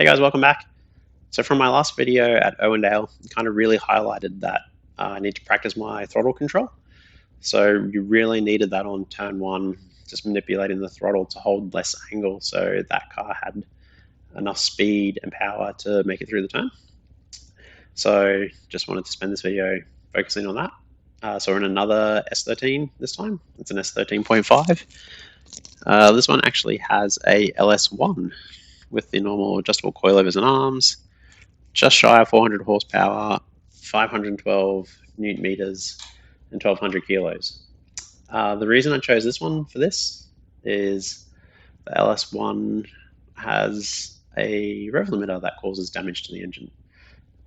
Hey guys, welcome back. So from my last video at Owendale, I kind of really highlighted that I need to practice my throttle control. So you really needed that on turn one, just manipulating the throttle to hold less angle so that car had enough speed and power to make it through the turn. So just wanted to spend this video focusing on that. So we're in another S13 this time. It's an S13.5. This one actually has a LS1 with the normal adjustable coilovers and arms, just shy of 400 horsepower, 512 newton meters, and 1200 kilos. The reason I chose this one for this is the LS1 has a rev limiter that causes damage to the engine.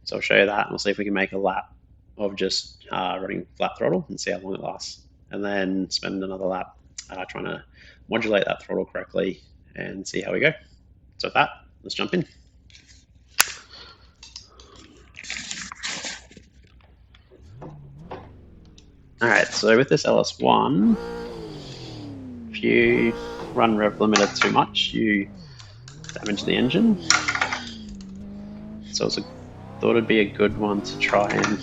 So I'll show you that and we'll see if we can make a lap of just running flat throttle and see how long it lasts. And then spend another lap trying to modulate that throttle correctly and see how we go. So with that, let's jump in. Alright, so with this LS1, if you run rev limiter too much, you damage the engine. So I thought it'd be a good one to try and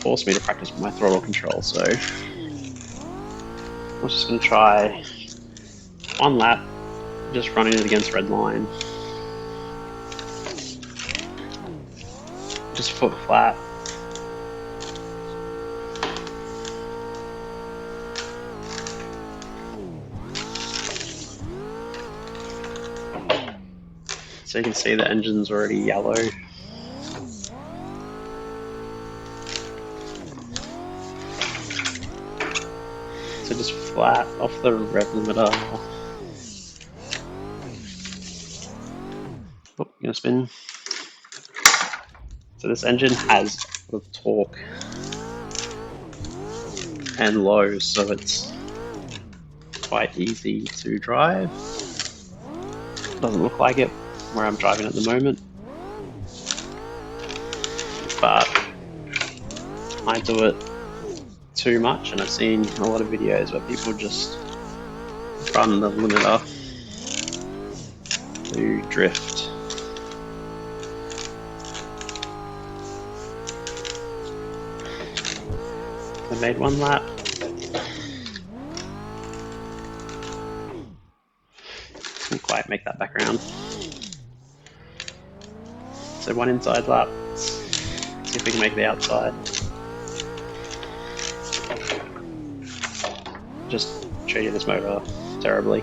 force me to practice my throttle control. So I'm just going to try one lap, just running it against red line. Just foot flat. So you can see the engine's already yellow. So just flat off the rev limiter. Oh, gonna spin. So this engine has a lot of torque and low, so it's quite easy to drive. Doesn't look like it where I'm driving at the moment, but I do it too much, and I've seen a lot of videos where people just run the limiter to drift. I made one lap. Didn't quite make that back around. So one inside lap. See if we can make the outside. Just treated this motor terribly.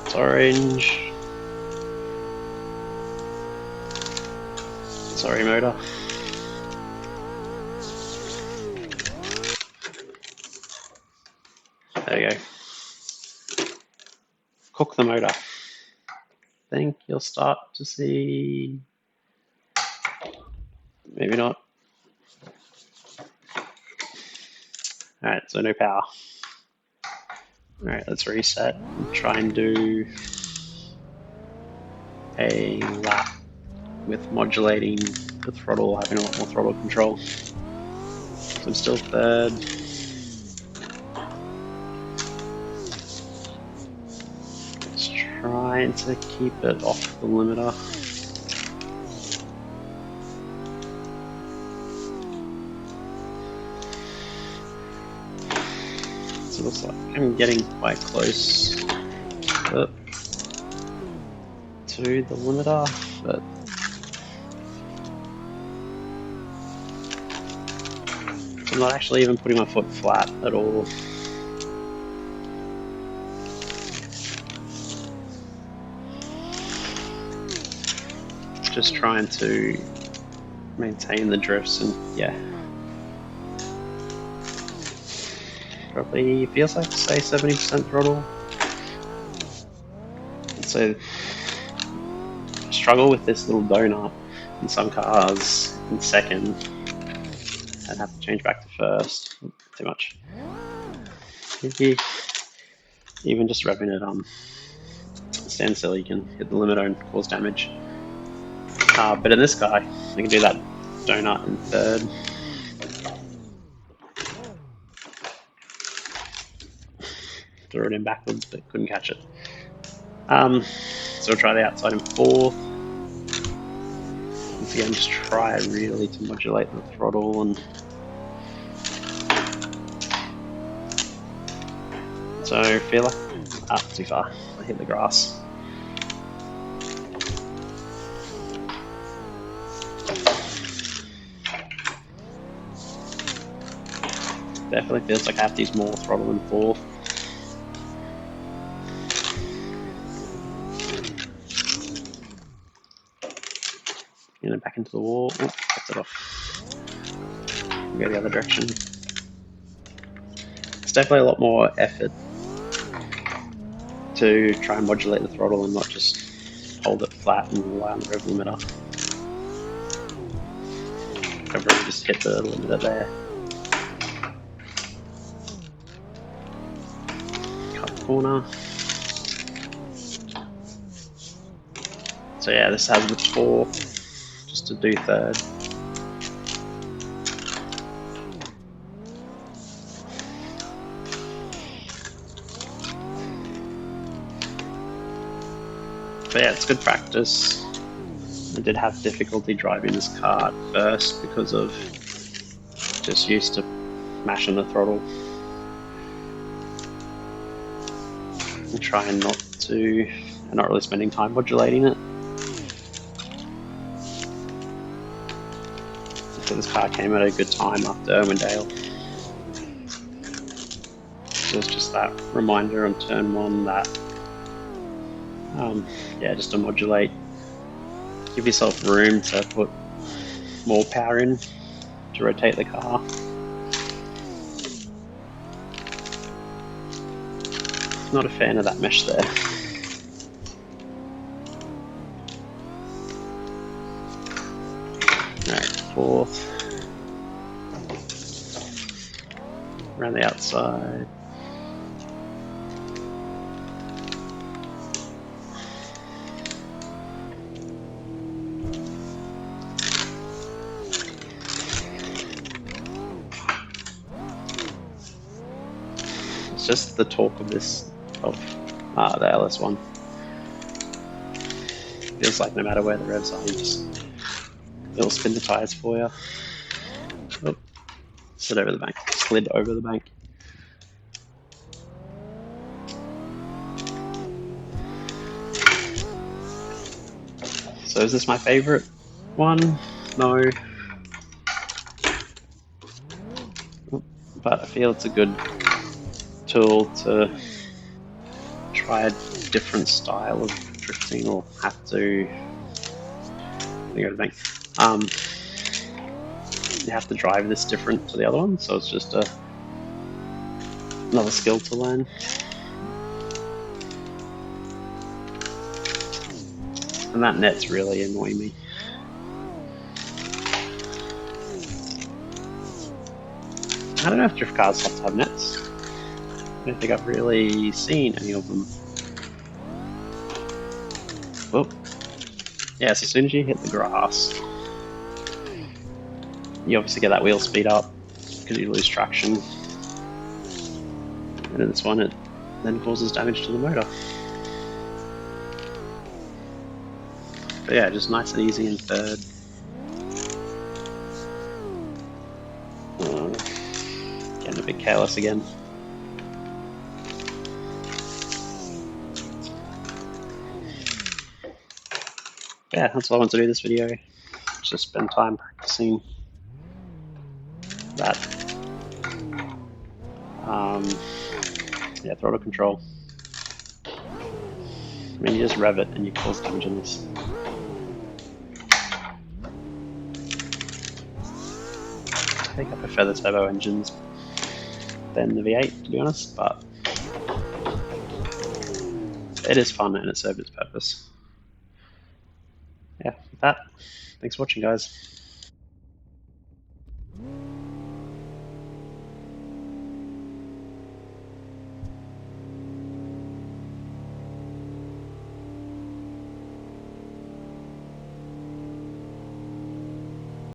It's orange. Sorry, motor. There you go. Cook the motor. I think you'll start to see, maybe not. Alright, so no power. Alright, let's reset and try and do a lap with modulating the throttle, having a lot more throttle control. So I'm still third. Just trying to keep it off the limiter. So it looks like I'm getting quite close to the limiter, but I'm not actually even putting my foot flat at all. Just trying to maintain the drifts, and yeah, probably feels like, say, 70% throttle. So I struggle with this little donut in some cars in second. I'd have to change back to first. Too much. Even just revving it on standstill, you can hit the limiter and cause damage. But in this guy, you can do that donut in third. Threw it in backwards, but couldn't catch it. So we'll try the outside in fourth. Once again, just try really to modulate the throttle and so feel like too far. I hit the grass. Definitely feels like I have to use more throttle in fourth. Get it back into the wall. Oh, kept it off. Go the other direction. It's definitely a lot more effort to try and modulate the throttle and not just hold it flat and rely on the rev limiter. I've really just hit the limiter there. Cut the corner. So yeah, this has the torque just to do third. But yeah, it's good practice. I did have difficulty driving this car at first because of just used to mashing the throttle and trying not really spending time modulating it. So this car came at a good time after Irwindale. So it's just that reminder on turn one that yeah, just to modulate, give yourself room to put more power in to rotate the car. Not a fan of that mesh there. Alright, fourth. Around the outside. It's just the torque of this, of the LS1. Feels like no matter where the revs are, it'll spin the tires for you. Oh, slid over the bank. Slid over the bank. So is this my favorite one? No. But I feel it's a good tool to try a different style of drifting, or have to go to the bank. You have to drive this different to the other one, so it's just another skill to learn. And that net's really annoying me. I don't know if drift cars have to have nets. I don't think I've really seen any of them. Oh, yeah, so as soon as you hit the grass, you obviously get that wheel speed up because you lose traction. And in this one, it then causes damage to the motor. But yeah, just nice and easy in third. Getting a bit careless again. Yeah, that's all I want to do this video. Just spend time practicing that. Yeah, throttle control. I mean, you just rev it and you cause damage in this. I think I prefer the turbo engines than the V8, to be honest, but it is fun and it served its purpose. Yeah, with that, thanks for watching, guys.